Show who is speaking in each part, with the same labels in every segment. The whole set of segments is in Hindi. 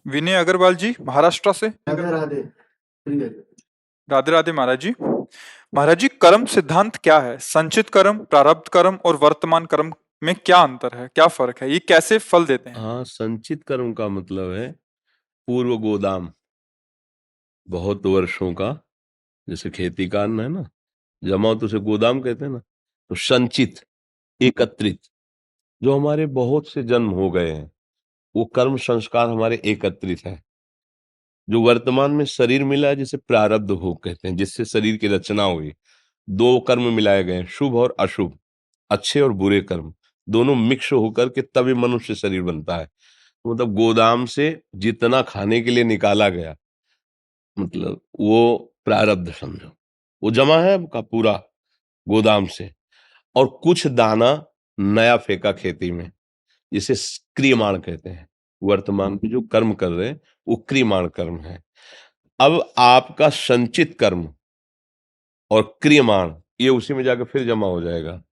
Speaker 1: विनय अग्रवाल जी, महाराष्ट्र से।
Speaker 2: राधे राधे। ठीक है।
Speaker 1: राधे राधे महाराज जी। महाराज जी, कर्म सिद्धांत क्या है? संचित कर्म, प्रारब्ध कर्म और वर्तमान कर्म में क्या अंतर है, क्या फर्क है, ये कैसे फल देते हैं?
Speaker 3: हाँ, संचित कर्म का मतलब है पूर्व गोदाम, बहुत वर्षों का। जैसे खेती का अन्न है ना, जमा हो तो उसे गोदाम कहते हैं ना। तो संचित, एकत्रित, जो हमारे बहुत से जन्म हो गए हैं, वो कर्म संस्कार हमारे एकत्रित है। जो वर्तमान में शरीर मिला है, जिसे प्रारब्ध भोग कहते हैं, जिससे शरीर की रचना हुई। दो कर्म मिलाए गए हैं, शुभ और अशुभ, अच्छे और बुरे कर्म, दोनों मिक्स होकर के तभी मनुष्य शरीर बनता है। मतलब गोदाम से जितना खाने के लिए निकाला गया, मतलब वो प्रारब्ध समझो, वो जमा है आपका पूरा गोदाम से। और कुछ दाना नया फेंका खेती में, जिसे क्रियमाण कहते हैं। वर्तमान में जो कर्म कर रहे हैं वो क्रियमाण कर्म है। अब आपका संचित कर्म और क्रियमाण, ये उसी में जाकर फिर जमा हो जाएगा।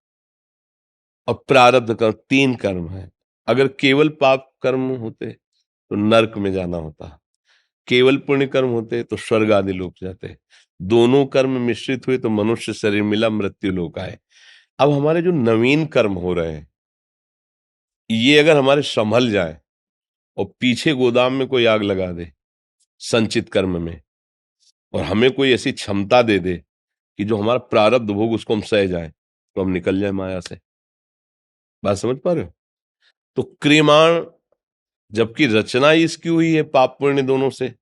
Speaker 3: और प्रारब्ध कर्म, तीन कर्म है। अगर केवल पाप कर्म होते तो नरक में जाना होता, केवल पुण्य कर्म होते तो स्वर्ग आदि लोक जाते। दोनों कर्म मिश्रित हुए तो मनुष्य शरीर मिला, मृत्यु लोक आए। अब हमारे जो नवीन कर्म हो रहे हैं, ये अगर हमारे संभल जाए और पीछे गोदाम में कोई आग लगा दे संचित कर्म में, और हमें कोई ऐसी क्षमता दे दे कि जो हमारा प्रारब्ध भोग उसको हम सह जाए, तो हम निकल जाए माया से। बात समझ पा रहे हो? तो क्रियमाण, जबकि रचना ही इसकी हुई है पाप पुण्य दोनों से,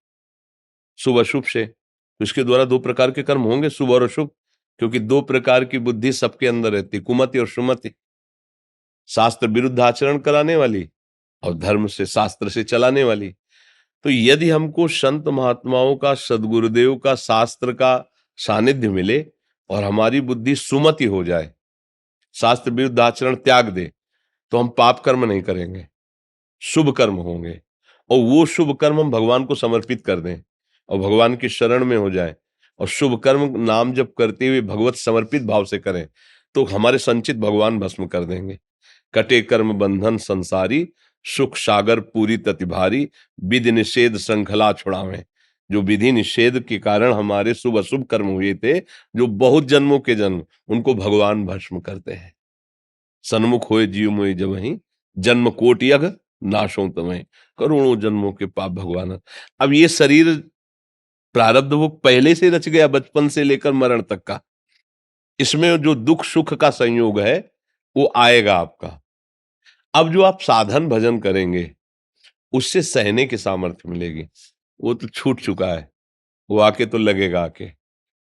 Speaker 3: शुभ अशुभ से, तो इसके द्वारा दो प्रकार के कर्म होंगे, शुभ और अशुभ। क्योंकि दो प्रकार की बुद्धि सबके अंदर रहती, कुमति और सुमति। शास्त्र विरुद्ध आचरण कराने वाली और धर्म से शास्त्र से चलाने वाली। तो यदि हमको संत महात्माओं का, सदगुरुदेव का, शास्त्र का सानिध्य मिले और हमारी बुद्धि सुमति हो जाए, शास्त्र विरुद्ध आचरण त्याग दे, तो हम पाप कर्म नहीं करेंगे, शुभ कर्म होंगे। और वो शुभ कर्म हम भगवान को समर्पित कर दें और भगवान की शरण में हो जाए, और शुभ कर्म नाम जप करते हुए भगवत समर्पित भाव से करें, तो हमारे संचित भगवान भस्म कर देंगे। कटे कर्म बंधन संसारी, सुख सागर पूरी तति भारी, विधि निषेध श्रृंखला छुड़ावें। जो विधि निषेध के कारण हमारे शुभ अशुभ कर्म हुए थे, जो बहुत जन्मों के जन्म, उनको भगवान भस्म करते हैं। सन्मुख होए जीव मोहि जबहि, जन्म कोटि यग नाशों तमहि, करोड़ों जन्मों के पाप भगवान। अब ये शरीर प्रारब्ध वो पहले से रच गया, बचपन से लेकर मरण तक का। इसमें जो दुख सुख का संयोग है वो आएगा आपका। अब जो आप साधन भजन करेंगे, उससे सहने की सामर्थ्य मिलेगी। वो तो छूट चुका है, वो आके तो लगेगा आके।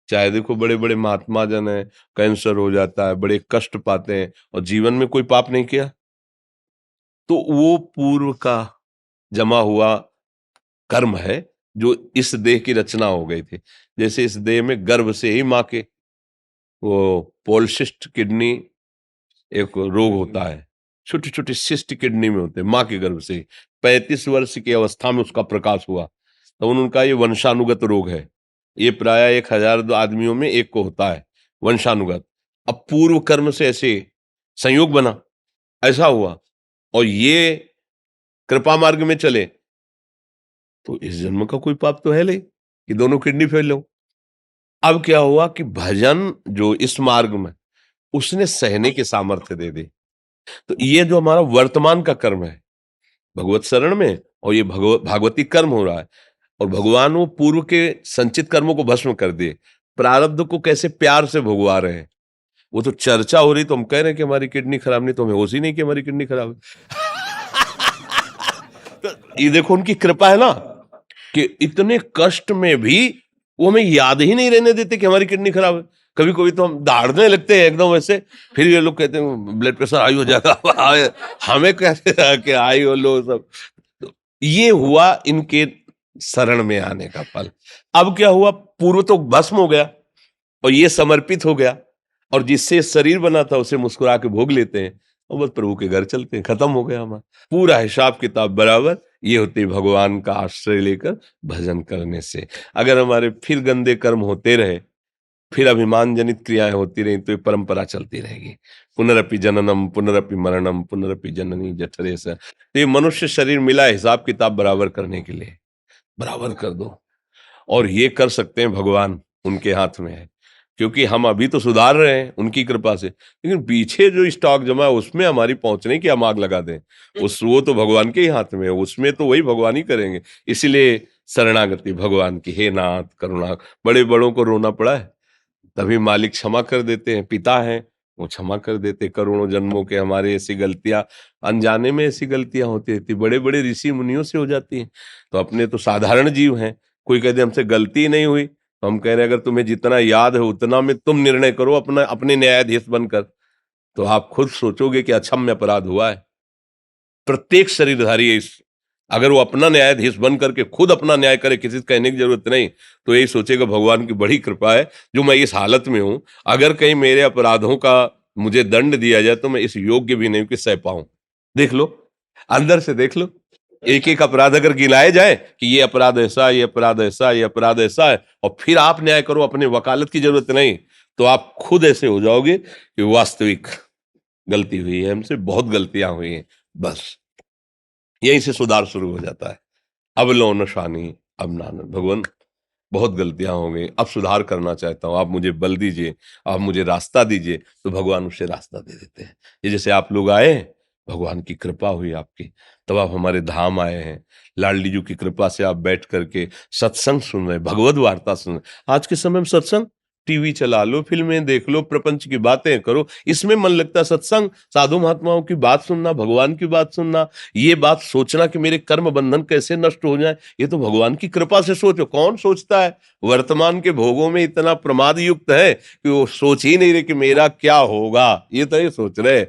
Speaker 3: चाहे देखो बड़े बड़े महात्मा जन है, कैंसर हो जाता है, बड़े कष्ट पाते हैं, और जीवन में कोई पाप नहीं किया, तो वो पूर्व का जमा हुआ कर्म है, जो इस देह की रचना हो गई थी। जैसे इस देह में गर्भ से ही माँ के वो पॉलिसिस्ट किडनी एक रोग होता है, छोटी छोटी सिस्ट किडनी में होते हैं, माँ के गर्भ से ही। 35 वर्ष की अवस्था में उसका प्रकाश हुआ, तो उनका ये वंशानुगत रोग है। ये प्राय 1000 आदमियों में एक को होता है, वंशानुगत। अब पूर्व कर्म से ऐसे संयोग बना, ऐसा हुआ, और ये कृपा मार्ग में चले, तो इस जन्म का कोई पाप तो है नहीं कि दोनों किडनी फेल हो। अब क्या हुआ कि भजन जो इस मार्ग में, उसने सहने के सामर्थ्य दे दी। तो ये जो हमारा वर्तमान का कर्म है भगवत शरण में, और ये भागवती कर्म हो रहा है, और भगवान वो पूर्व के संचित कर्मों को भस्म कर दिए, प्रारब्ध को कैसे प्यार से भोगवा रहे हैं। वो तो चर्चा हो रही, तो हम कह रहे हैं कि हमारी किडनी खराब नहीं, तो हमें होश ही नहीं कि हमारी किडनी खराब है। तो ये देखो उनकी कृपा है ना, कि इतने कष्ट में भी वो हमें याद ही नहीं रहने देते कि हमारी किडनी खराब है। कभी कभी तो हम दहाड़ने लगते हैं एकदम वैसे, फिर ये लोग कहते हैं ब्लड प्रेशर हाई हो जाएगा। हमें कहते हैं कि हाई हो लो सब। तो ये हुआ इनके शरण में आने का फल। अब क्या हुआ, पूर्व तो भस्म हो गया और ये समर्पित हो गया, और जिससे शरीर बना था उसे मुस्कुरा के भोग लेते हैं, और बस प्रभु के घर चलते हैं, खत्म हो गया हमारा पूरा हिसाब किताब बराबर। ये होती भगवान का आश्रय लेकर भजन करने से। अगर हमारे फिर गंदे कर्म होते रहे, फिर अभिमान जनित क्रियाएं होती रही तो ये परंपरा चलती रहेगी। पुनरपि जननम पुनरपि मरणम पुनरपि जननी जठरे से। तो ये मनुष्य शरीर मिला है हिसाब किताब बराबर करने के लिए, बराबर कर दो। और ये कर सकते हैं भगवान, उनके हाथ में है, क्योंकि हम अभी तो सुधार रहे हैं उनकी कृपा से, लेकिन पीछे जो स्टॉक जमा है उसमें हमारी पहुंचने की हम आग लगा दें, वो तो भगवान के ही हाथ में है, उसमें तो वही भगवान ही करेंगे। इसलिए शरणागति भगवान की, हे नाथ करुणा। बड़े बड़ों को रोना पड़ा है तभी मालिक क्षमा कर देते हैं, पिता हैं वो क्षमा कर देते। करोड़ों जन्मों के हमारे ऐसी गलतियां, अनजाने में ऐसी गलतियां होती रहती, बड़े बड़े ऋषि मुनियों से हो जाती हैं। तो अपने तो साधारण जीव हैं, कोई कहते हमसे गलती नहीं हुई, तो हम कह रहे हैं अगर तुम्हें जितना याद है उतना में तुम निर्णय करो अपना, अपने न्यायाधीश बनकर, तो आप खुद सोचोगे कि अक्षम्य अपराध हुआ है। प्रत्येक शरीरधारी इस, अगर वो अपना न्यायाधीश बन करके खुद अपना न्याय करे, किसी से कहने की जरूरत नहीं, तो यही सोचेगा भगवान की बड़ी कृपा है जो मैं इस हालत में हूं। अगर कहीं मेरे अपराधों का मुझे दंड दिया जाए तो मैं इस योग्य भी नहीं कि सह पाऊं। देख लो, अंदर से देख लो, एक एक अपराध अगर गिनाए जाए कि ये अपराध ऐसा, ये अपराध ऐसा, ये अपराध ऐसा है, और फिर आप न्याय करो, अपने वकालत की जरूरत नहीं, तो आप खुद ऐसे हो जाओगे कि वास्तविक गलती हुई है, हमसे बहुत गलतियां हुई हैं। बस यहीं से सुधार शुरू हो जाता है। अब लो नशानी अब नानन, भगवान बहुत गलतियां हो गई, अब सुधार करना चाहता हूं, आप मुझे बल दीजिए, आप मुझे रास्ता दीजिए, तो भगवान उसे रास्ता दे देते हैं। ये जैसे आप लोग आए, भगवान की कृपा हुई आपकी, तब आप हमारे धाम आए हैं। लाडली जी की कृपा से आप बैठ करके सत्संग सुन रहे, भगवत वार्ता सुन रहे। आज के समय में सत्संग, टीवी चला लो, फिल्में देख लो, प्रपंच की बातें करो, इसमें मन लगता है। सत्संग, साधु महात्माओं की बात सुनना, भगवान की बात सुनना, ये बात सोचना कि मेरे कर्म बंधन कैसे नष्ट हो जाए, ये तो भगवान की कृपा से सोचो। कौन सोचता है? वर्तमान के भोगों में इतना प्रमाद युक्त है कि वो सोच ही नहीं रहे कि मेरा क्या होगा, ये तो ये सोच रहे।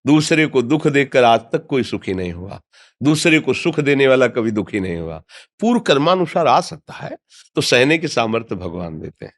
Speaker 3: दूसरे को दुख देकर आज तक कोई सुखी नहीं हुआ, दूसरे को सुख देने वाला कभी दुखी नहीं हुआ। पूर्व कर्मानुसार आ सकता है, तो सहने की सामर्थ्य भगवान देते हैं।